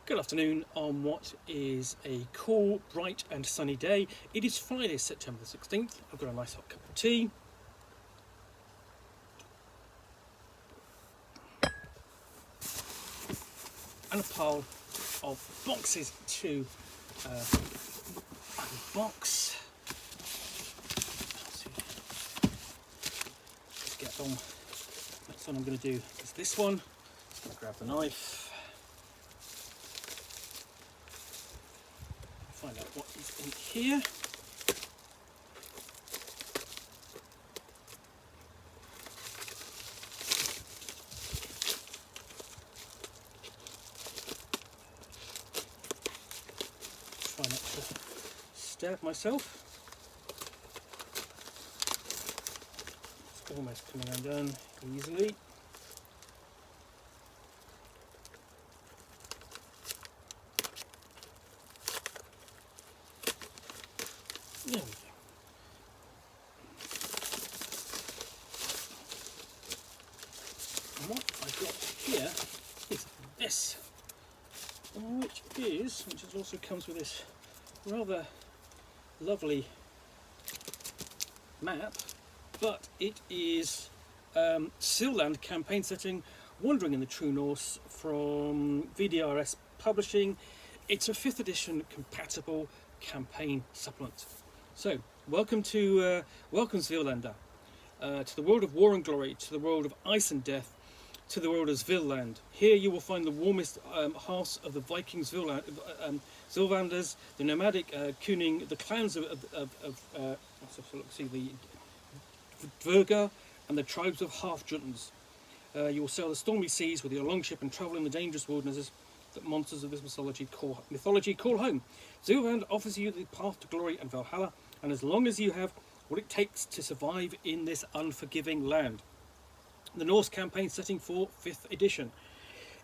Good afternoon on what is a cool, bright and sunny day. It is Friday, September the 16th. I've got a nice hot cup of tea. And a pile of boxes to unbox. Let's get on. Next one I'm going to do is this one. Just going to grab the knife. Find out what is in here. Try not to stab myself. It's almost coming undone easily. There we go. And what I've got here is this, which also comes with this rather lovely map, but it is Svilland Campaign Setting, Wandering in the True Norse from DRS Publishing. It's a 5th edition compatible campaign supplement. So, welcome Svillanda, to the world of war and glory, to the world of ice and death, to the world of Svilland. Here you will find the warmest hearths of the Viking Sylvanders, the nomadic Kuning, the clans of the Dverga, and the tribes of half-Juttans. You will sail the stormy seas with your longship and travel in the dangerous wildernesses that monsters of this mythology call home. Svilland offers you the path to glory and Valhalla, and as long as you have what it takes to survive in this unforgiving land. The Norse campaign setting for 5th edition.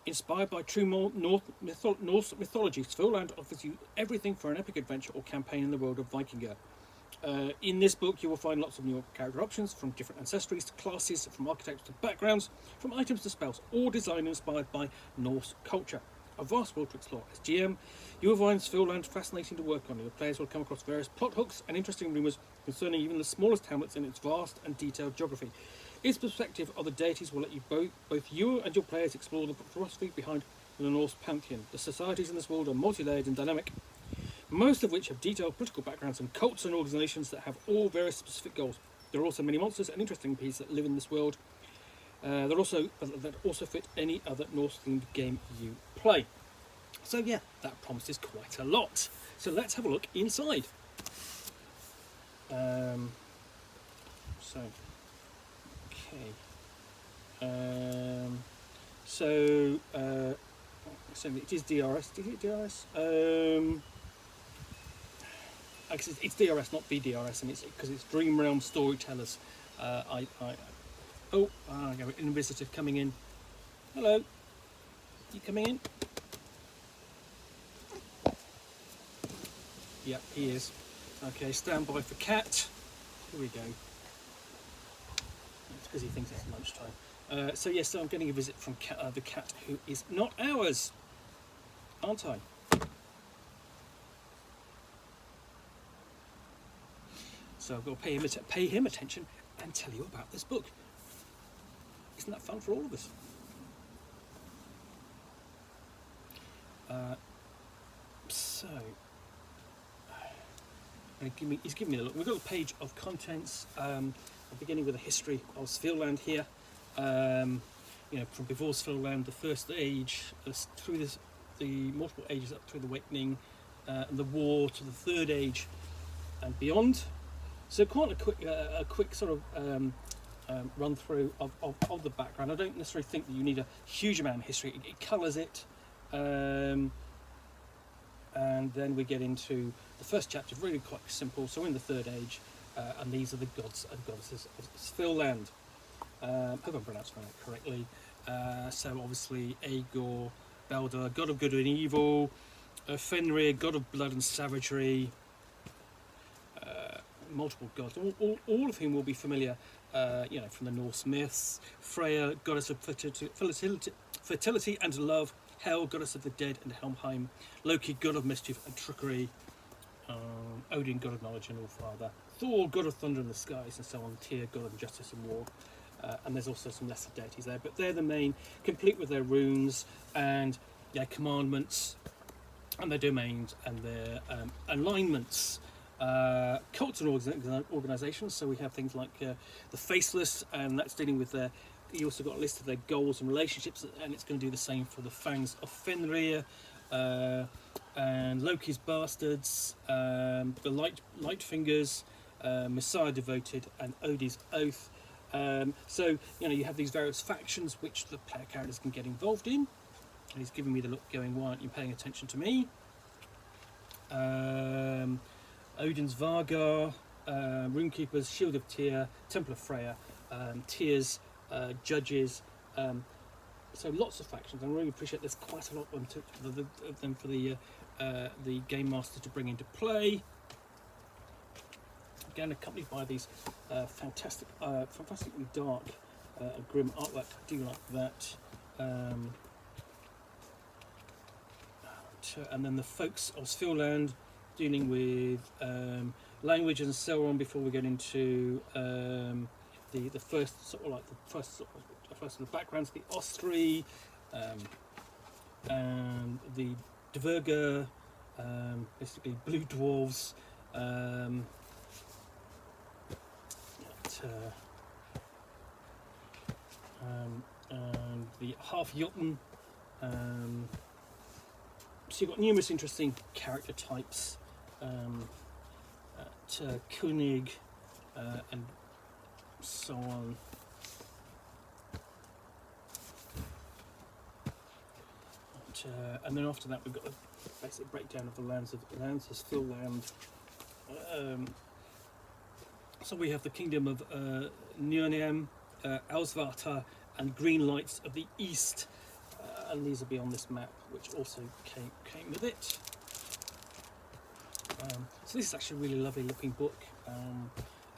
Inspired by true Norse mythology, Svilland offers you everything for an epic adventure or campaign in the world of Vikinga. In this book you will find lots of new character options, from different ancestries to classes, from archetypes to backgrounds, from items to spells, all designed and inspired by Norse culture. A vast world to explore. As GM, you will find Svilland fascinating to work on. Your players will come across various plot hooks and interesting rumours concerning even the smallest hamlets in its vast and detailed geography. Its perspective of the deities will let you both you and your players explore the philosophy behind the Norse pantheon. The societies in this world are multi-layered and dynamic, most of which have detailed political backgrounds and cults and organisations that have all very specific goals. There are also many monsters and interesting beasts that live in this world that also fit any other Norse-themed game you play. So yeah, that promises quite a lot. So let's have a look inside. So it is DRS. Is it DRS? Actually, it's DRS, not BDRS, and it's because it's Realm Storytellers. Oh, I got an inquisitive coming in. Hello. You coming in? Yep, he is. Okay, stand by for cat. Here we go. It's because he thinks it's lunchtime. So I'm getting a visit from the cat, who is not ours, aren't I? So I've got to pay him attention and tell you about this book. Isn't that fun for all of us? He's giving me a look. We've got a page of contents. I'm beginning with a history of Svilland here. From before Svilland, the first age, through the multiple ages up through the Awakening, and the war to the third age and beyond. So quite a quick sort of run through of the background. I don't necessarily think that you need a huge amount of history. It colours it, and then we get into the first chapter, really quite simple. So we're in the third age, and these are the gods and goddesses of Svilland. Hope I'm pronouncing that correctly. So obviously Aegor, Baldur, god of good and evil, Fenrir, god of blood and savagery. Multiple gods, all of whom will be familiar, from the Norse myths. Freya, goddess of fertility and love, Hel, goddess of the dead and Helmheim, Loki, god of mischief and trickery, Odin, god of knowledge and all-father, Thor, god of thunder in the skies, and so on, Tyr, god of justice and war. And there's also some lesser deities there, but they're the main, complete with their runes and their commandments and their domains and their alignments. Cults and organisations, so we have things like the Faceless, and that's dealing with their. You also got a list of their goals and relationships, and it's going to do the same for the Fangs of Fenrir, and Loki's Bastards, the Lightfingers, Messiah Devoted, and Odin's Oath. So you have these various factions which the player characters can get involved in, and he's giving me the look going, why aren't you paying attention to me? Odin's Vargar, Runekeepers, Shield of Tyr, Temple of Freya, Tyr's Judges, so lots of factions. I really appreciate there's quite a lot of them for the Game Master to bring into play. Again, accompanied by these fantastically dark, grim artwork. I do like that. And then the folks of Svilland, dealing with language and so on. Before we get into the first sort of like the first of the backgrounds, the Ostri, and the Dverga, basically blue dwarves. And the half Jotun. So you've got numerous interesting character types, König, and so on. And then after that we've got a basic breakdown of the lands of Svilland. So we have the kingdom of Nurnium, Elsvarta, and Green Lights of the East, and these will be on this map, which also came with it. So this is actually a really lovely looking book,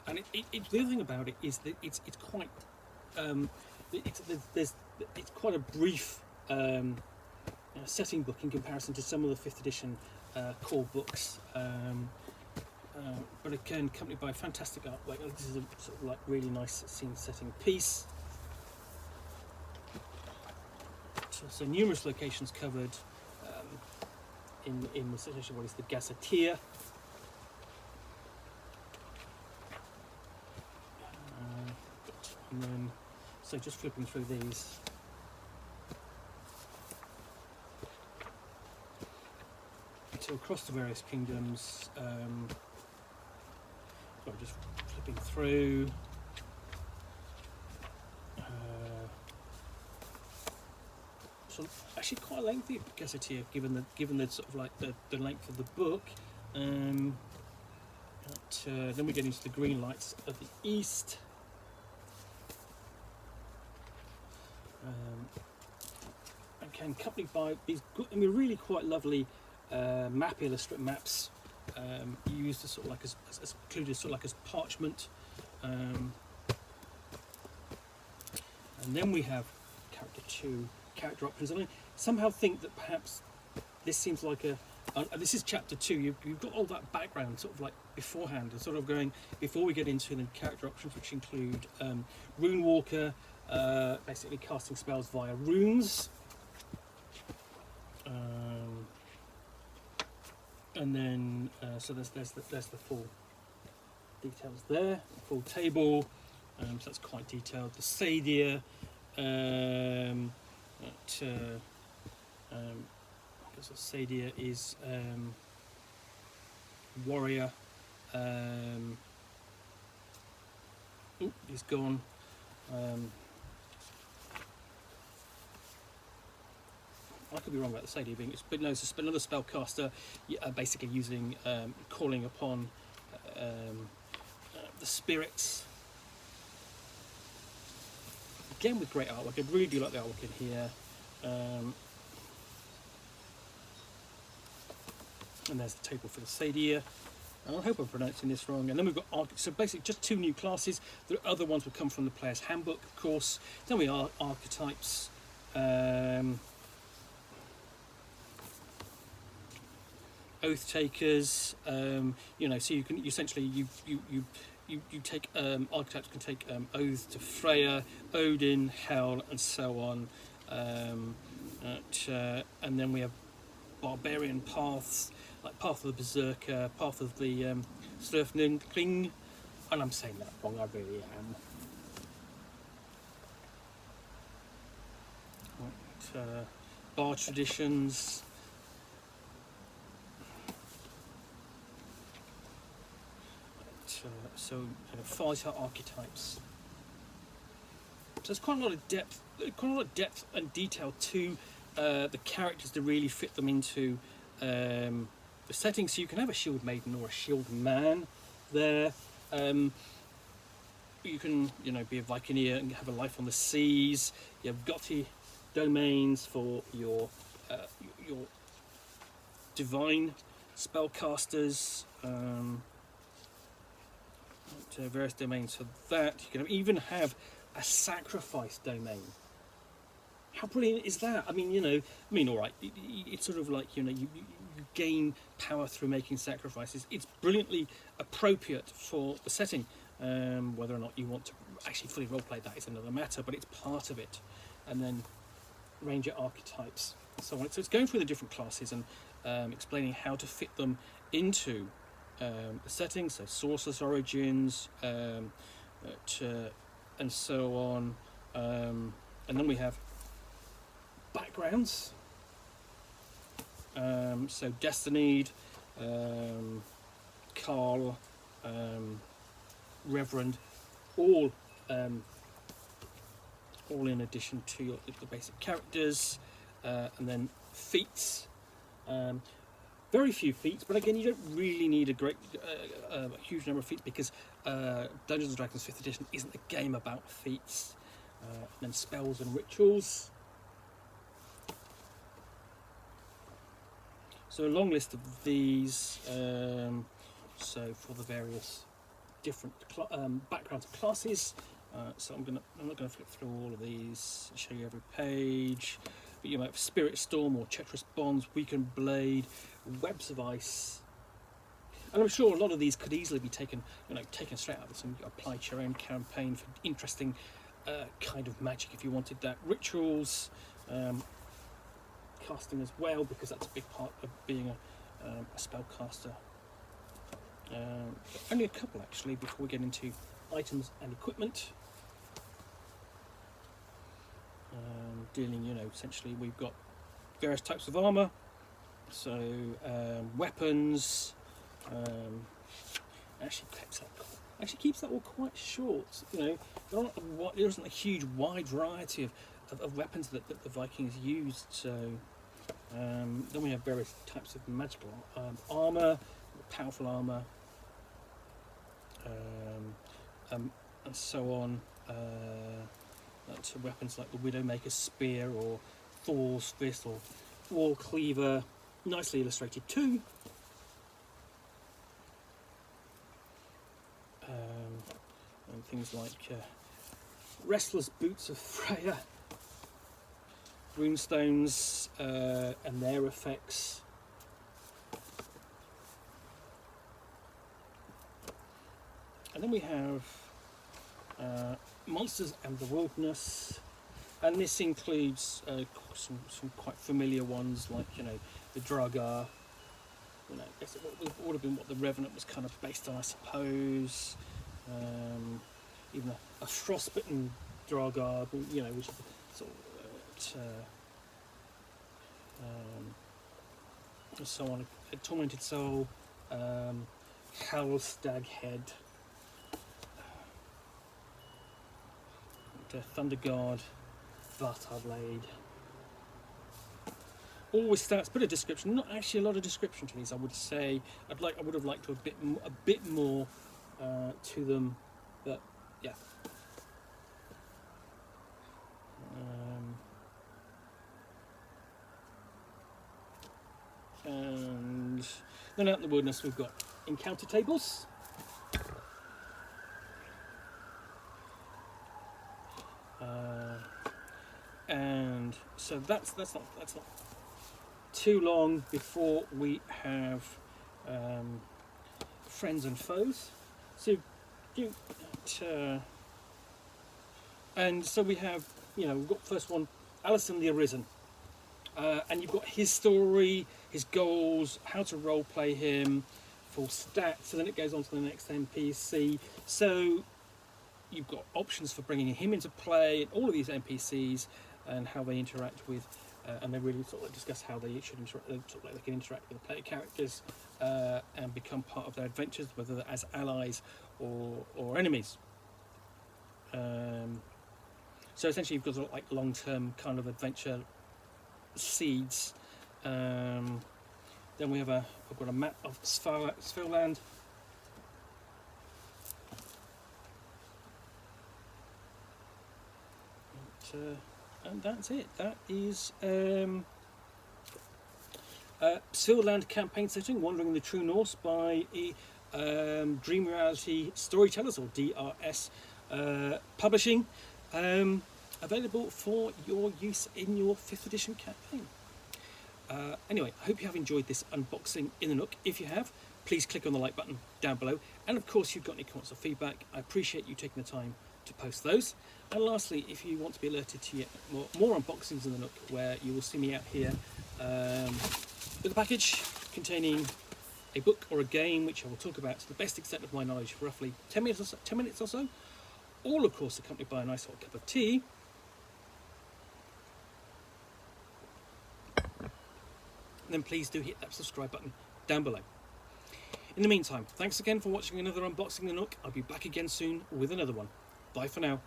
and the other thing about it is that it's quite it's quite a brief setting book in comparison to some of the 5th edition core books. But again, accompanied by fantastic artwork. This is a sort of like really nice scene setting piece. So numerous locations covered in essentially what is the Gazetteer. And then, so just flipping through these. So across the various kingdoms. So I'm just flipping through. So actually quite a lengthy gazetteer, given the sort of like the length of the book. Then we get into the Green Lights of the East. Again, accompanied by these good, really quite lovely illustrate maps used as sort of like as included sort of like as parchment. And then we have character 2. Character options, and I somehow think that perhaps this seems like this is chapter 2. You've got all that background sort of like beforehand, and sort of going before we get into the character options, which include Rune Walker, basically casting spells via runes, and then so there's the full details there, full table, so that's quite detailed. The Sadir. Because Sadir is warrior. He's gone. I could be wrong about the Sadir being, but no, it's another spellcaster, basically using calling upon the spirits. Again with great artwork. I really do like the artwork in here. And there's the table for the Sadir. And I hope I'm pronouncing this wrong. And then we've got so basically just 2 new classes. The other ones will come from the player's handbook, of course. Then we are archetypes. Oath takers, you know, so you can essentially you take archetypes can take oaths to Freya, Odin, Hel, and so on. And then we have barbarian paths, like Path of the Berserker, Path of the Slurfningling, and I'm saying that wrong, I really am. Bar traditions. So fighter archetypes. So there's quite a lot of depth, and detail to the characters to really fit them into the setting. So you can have a shield maiden or a shield man there. You can, you know, be a Vikingeer and have a life on the seas. You have Gotti domains for your divine spellcasters. Various domains for that. You can even have a sacrifice domain. How brilliant is that? I mean, you know, all right, it's sort of like, you know, you gain power through making sacrifices. It's brilliantly appropriate for the setting. Whether or not you want to actually fully roleplay that is another matter, but it's part of it. And then ranger archetypes and so on. So it's going through the different classes and explaining how to fit them into the settings, so sourceless origins, and so on. And then we have backgrounds. So Destinied, Carl, Reverend, all in addition to the basic characters, and then feats. Very few feats, but again, you don't really need a huge number of feats because Dungeons & Dragons 5th edition isn't a game about feats. And then spells and rituals. So a long list of these. So for the various different backgrounds and classes. So I'm not going to flip through all of these, show you every page. But you might have Spirit Storm or Treacherous Bonds, Weakened Blade, Webs of Ice. And I'm sure a lot of these could easily be taken straight out of this and applied to your own campaign for interesting kind of magic if you wanted that. Rituals, casting as well, because that's a big part of being a spellcaster. Only a couple actually before we get into items and equipment. Dealing, essentially we've got various types of armour, so weapons. Actually keeps that all quite short. There isn't a huge wide variety of weapons that the Vikings used. So then we have various types of magical armour, powerful armour, and so on. To weapons like the Widowmaker's Spear or Thor's Fist or Wall Cleaver, nicely illustrated too. And things like Restless Boots of Freya, runestones and their effects. And then we have Monsters and the Wilderness, and this includes some quite familiar ones like the Dragar. I guess it would have been what the Revenant was kind of based on, I suppose. Even a frostbitten Dragar, which is sort of so on. A Tormented Soul, Howl Staghead. Thunder Guard, Vartar Blade. All with stats, bit of description. Not actually a lot of description to these, I would say. I would have liked to a bit more to them, but yeah. And then out in the wilderness, we've got encounter tables. And So that's not too long before we have friends and foes. So and so we have, we've got first one, Alison the Arisen, and you've got his story, his goals, how to role play him, full stats. So then it goes on to the next NPC. So you've got options for bringing him into play, and all of these NPCs and how they interact with, and they really sort of discuss how they should interact, they can interact with the player characters and become part of their adventures, whether they're as allies or enemies. So essentially, you've got like long-term kind of adventure seeds. Then I've got a map of Svilland. And that's it. That is Svilland Campaign Setting, Wandering in the True Norse by Dream Reality Storytellers, or DRS Publishing. Available for your use in your 5th edition campaign. Anyway, I hope you have enjoyed this unboxing in the Nook. If you have, please click on the like button down below. And of course, if you've got any comments or feedback, I appreciate you taking the time to post those. And lastly, if you want to be alerted to yet more unboxings in the Nook, where you will see me out here with a package containing a book or a game, which I will talk about to the best extent of my knowledge for roughly 10 minutes or so, all of course accompanied by a nice hot cup of tea. Then please do hit that subscribe button down below. In the meantime, thanks again for watching another unboxing the Nook. I'll be back again soon with another one. Bye for now.